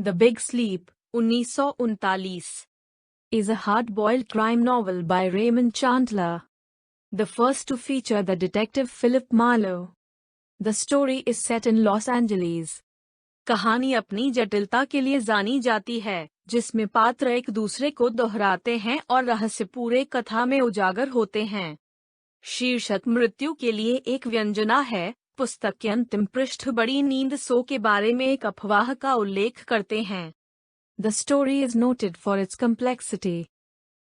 The Big Sleep, 1939, is a hard-boiled crime novel by Raymond Chandler, the first to feature the detective Philip Marlowe. The story is set in Los Angeles. कहानी अपनी जटिलता के लिए जानी जाती है, जिसमें पात्र एक दूसरे को दोहराते हैं और रहस्य पूरे कथा में उजागर होते हैं। शीर्षक मृत्यु के लिए एक व्यंजना है। पुस्तक के अंतिम पृष्ठ बड़ी नींद सो के बारे में एक अफवाह का उल्लेख करते हैं। The story is noted for its complexity,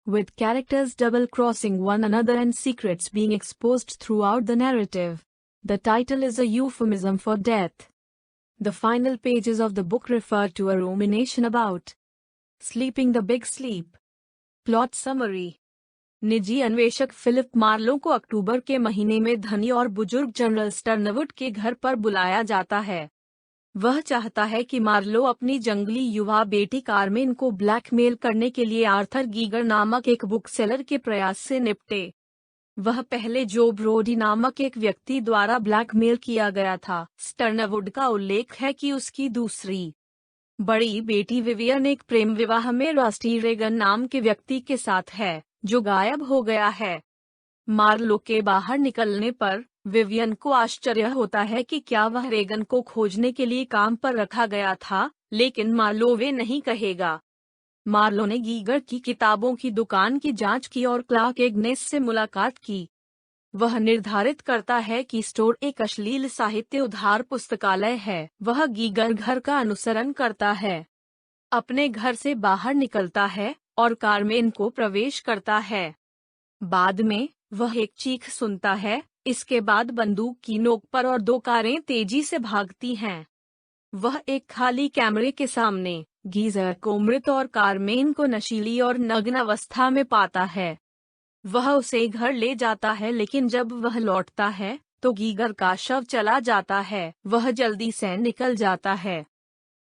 with characters double-crossing one another and secrets being exposed throughout the narrative. The title is a euphemism for death. The final pages of the book refer to a rumination about sleeping the big sleep. Plot summary. निजी अन्वेषक Philip Marlowe को अक्टूबर के महीने में धनी और बुजुर्ग general स्टर्नवुड के घर पर बुलाया जाता है। वह चाहता है कि मार्लो अपनी जंगली युवा बेटी कार्मेन को ब्लैकमेल करने के लिए आर्थर गीगर नामक एक बुकसेलर के प्रयास से निपटे। वह पहले जो ब्रोडी नामक एक व्यक्ति द्वारा ब्लैकमेल किया गया था। स्टर्नवुड का उल्लेख है कि उसकी दूसरी बड़ी बेटी विवियन एक प्रेम विवाह में रस्टी रेगन नाम के व्यक्ति के साथ है, जो गायब हो गया है। मार्लो के बाहर निकलने पर विवियन को आश्चर्य होता है कि क्या वह रेगन को खोजने के लिए काम पर रखा गया था, लेकिन मार्लो वे नहीं कहेगा। मार्लो ने गीगर की किताबों की दुकान की जांच की और क्लार्क एग्नेस से मुलाकात की। वह निर्धारित करता है कि स्टोर एक अश्लील साहित्य उधार पुस्तकालय है। वह गीगर घर का अनुसरण करता है, अपने घर से बाहर निकलता है और कार्मेन को प्रवेश करता है। बाद में वह एक चीख सुनता है। इसके बाद बंदूक की नोक पर और दो कारें तेजी से भागती हैं। वह एक खाली कैमरे के सामने गीगर को मृत और कार्मेन को नशीली और नग्न अवस्था में पाता है। वह उसे घर ले जाता है, लेकिन जब वह लौटता है तो गीगर का शव चला जाता है। वह जल्दी से निकल जाता है।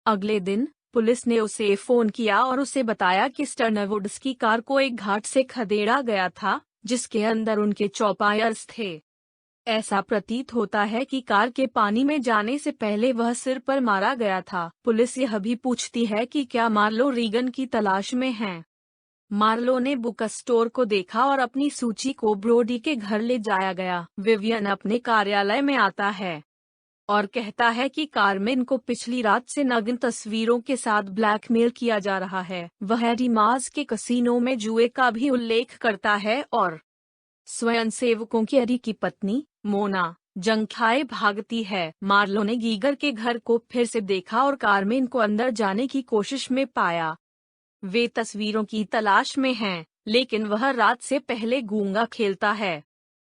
अगले दिन पुलिस ने उसे फोन किया और उसे बताया कि स्टर्नवुड्स की कार को एक घाट से खदेड़ा गया था, जिसके अंदर उनके चौपायर्स थे। ऐसा प्रतीत होता है कि कार के पानी में जाने से पहले वह सिर पर मारा गया था। पुलिस यह भी पूछती है कि क्या मार्लो रीगन की तलाश में है। मार्लो ने बुक स्टोर को देखा और अपनी सूची को ब्रोडी के घर ले जाया गया। विवियन अपने कार्यालय में आता है और कहता है कि कार्मेन को पिछली रात से नग्न तस्वीरों के साथ ब्लैकमेल किया जा रहा है। वह एडी मार्स के कसीनो में जुए का भी उल्लेख करता है और स्वयंसेवकों की एडी की पत्नी मोना जंग खाए भागती है। मार्लो ने गीगर के घर को फिर से देखा और कार्मेन को अंदर जाने की कोशिश में पाया। वे तस्वीरों की तलाश में हैं, लेकिन वह रात से पहले गूंगा खेलता है।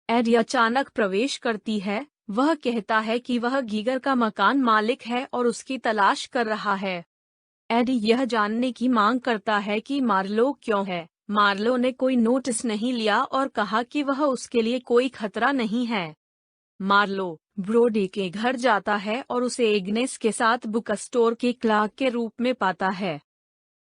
एडी अचानक प्रवेश करती है। वह कहता है कि वह गीगर का मकान मालिक है और उसकी तलाश कर रहा है। एडी यह जानने की मांग करता है कि मार्लो क्यों है। मार्लो ने कोई नोटिस नहीं लिया और कहा कि वह उसके लिए कोई खतरा नहीं है। मार्लो ब्रोडी के घर जाता है और उसे एग्नेस के साथ बुक स्टोर के क्लार्क के रूप में पाता है।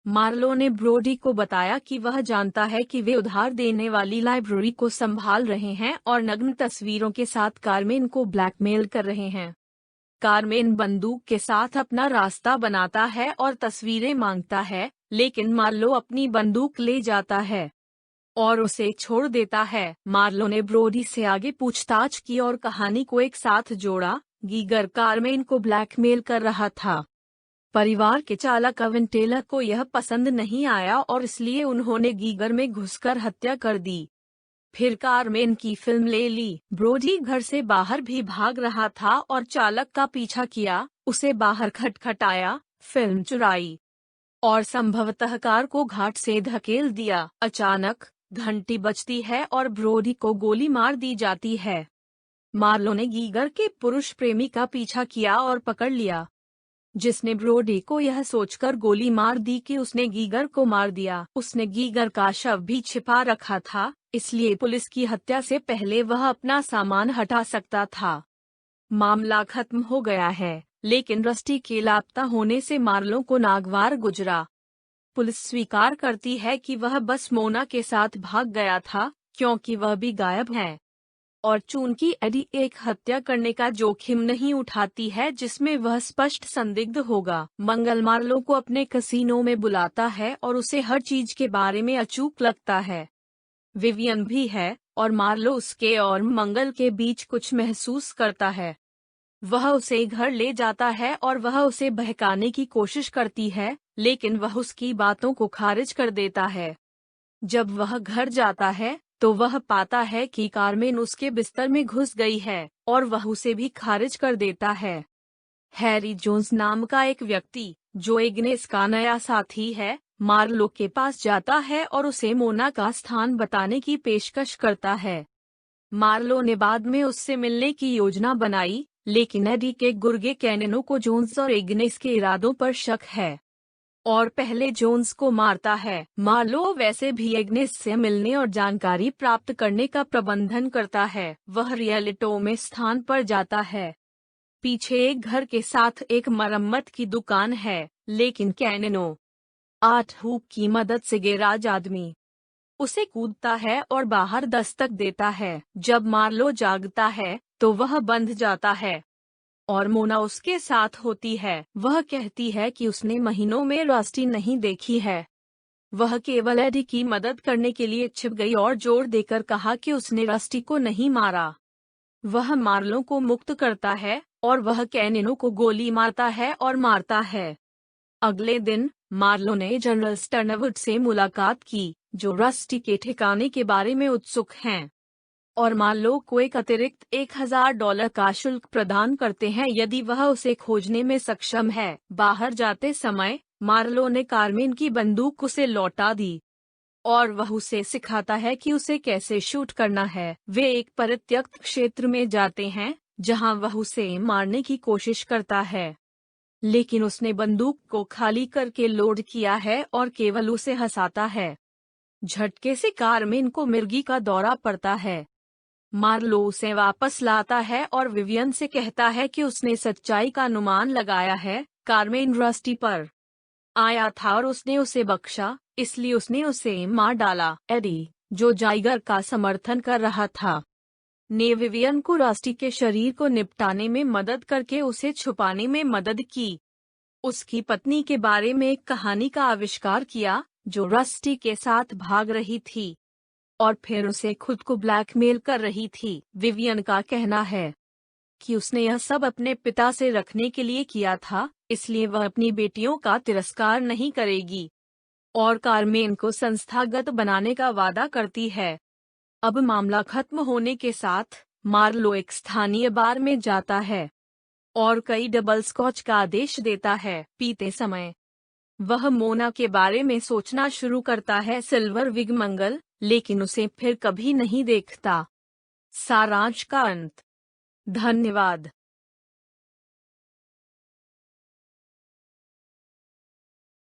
मार्लो ने ब्रोडी को बताया कि वह जानता है कि वे उधार देने वाली लाइब्रेरी को संभाल रहे हैं और नग्न तस्वीरों के साथ कार्मेन को ब्लैकमेल कर रहे हैं। कार्मेन बंदूक के साथ अपना रास्ता बनाता है और तस्वीरें मांगता है, लेकिन मार्लो अपनी बंदूक ले जाता है और उसे छोड़ देता है। मार्लो ने ब्रोडी से आगे पूछताछ की और कहानी को एक साथ जोड़ा। गीगर कार्मेन को ब्लैकमेल कर रहा था। परिवार के चालक अवन टेलर को यह पसंद नहीं आया और इसलिए उन्होंने गीगर में घुसकर हत्या कर दी। फिर कार्मेन की फिल्म ले ली। ब्रोडी घर से बाहर भी भाग रहा था और चालक का पीछा किया, उसे बाहर खटखटाया, फिल्म चुराई और संभवतः कार को घाट से धकेल दिया। अचानक घंटी बजती है और ब्रोडी को गोली मार दी जाती है। मार्लो ने गीगर के पुरुष प्रेमी का पीछा किया और पकड़ लिया, जिसने ब्रोडी को यह सोचकर गोली मार दी कि उसने गीगर को मार दिया। उसने गीगर का शव भी छिपा रखा था, इसलिए पुलिस की हत्या से पहले वह अपना सामान हटा सकता था। मामला खत्म हो गया है, लेकिन रस्टी के लापता होने से मार्लो को नागवार गुजरा। पुलिस स्वीकार करती है कि वह बस मोना के साथ भाग गया था, क्योंकि वह भी गायब है। और चूंकि एडी एक हत्या करने का जोखिम नहीं उठाती है जिसमें वह स्पष्ट संदिग्ध होगा, मंगल मार्लो को अपने कसीनो में बुलाता है और उसे हर चीज के बारे में अचूक लगता है। विवियन भी है और मार्लो उसके और मंगल के बीच कुछ महसूस करता है। वह उसे घर ले जाता है और वह उसे बहकाने की कोशिश करती है, लेकिन वह उसकी बातों को खारिज कर देता है। जब वह घर जाता है तो वह पाता है कि कार्मेन उसके बिस्तर में घुस गई है और वह उसे भी खारिज कर देता है। हैरी जोन्स नाम का एक व्यक्ति, जो इग्नेस का नया साथी है, मार्लो के पास जाता है और उसे मोना का स्थान बताने की पेशकश करता है। मार्लो ने बाद में उससे मिलने की योजना बनाई, लेकिन एडी के गुर्गे कैननो को जोन्स और इग्नेस के इरादों पर शक है और पहले जोन्स को मारता है। मार्लो वैसे भी इग्नेस से मिलने और जानकारी प्राप्त करने का प्रबंधन करता है। वह रियलिटो में स्थान पर जाता है। पीछे एक घर के साथ एक मरम्मत की दुकान है, लेकिन कैननो 8 हुक की मदद से गैराज आदमी उसे कूदता है और बाहर दस्तक देता है। जब मार्लो जागता है तो वह बंध जाता है और मोना उसके साथ होती है। वह कहती है कि उसने महीनों में रस्टी नहीं देखी है। वह केवल एडी की मदद करने के लिए छिप गई और जोर देकर कहा कि उसने रस्टी को नहीं मारा। वह मार्लो को मुक्त करता है और वह कैनिनो को गोली मारता है और मारता है। अगले दिन मार्लो ने जनरल स्टर्नवुड से मुलाकात की, जो रस्टी के ठिकाने के बारे में उत्सुक हैं, और मार्लो को एक अतिरिक्त $1000 का शुल्क प्रदान करते हैं यदि वह उसे खोजने में सक्षम है। बाहर जाते समय मार्लो ने कार्मेन की बंदूक उसे लौटा दी और वह उसे सिखाता है कि उसे कैसे शूट करना है। वे एक परित्यक्त क्षेत्र में जाते हैं जहां वह उसे मारने की कोशिश करता है, लेकिन उसने बंदूक को खाली करके लोड किया है और केवल उसे हंसाता है। झटके से कार्मेन को मिर्गी का दौरा पड़ता है। मार्लो उसे वापस लाता है और विवियन से कहता है कि उसने सच्चाई का अनुमान लगाया है। कार्मेन रस्टी पर आया था और उसने उसे बख्शा, इसलिए उसने उसे मार डाला। एडी, जो जाइगर का समर्थन कर रहा था, ने विवियन को रस्टी के शरीर को निपटाने में मदद करके उसे छुपाने में मदद की। उसकी पत्नी के बारे में एक कहानी का आविष्कार किया जो रस्टी के साथ भाग रही थी और फिर उसे खुद को ब्लैकमेल कर रही थी। विवियन का कहना है कि उसने यह सब अपने पिता से रखने के लिए किया था, इसलिए वह अपनी बेटियों का तिरस्कार नहीं करेगी और कार्मेन को संस्थागत बनाने का वादा करती है। अब मामला खत्म होने के साथ मार्लो एक स्थानीय बार में जाता है और कई डबल स्कॉच का आदेश देता है। पीते समय वह मोना के बारे में सोचना शुरू करता है, सिल्वर विग मंगल, लेकिन उसे फिर कभी नहीं देखता। सारांश का अंत। धन्यवाद।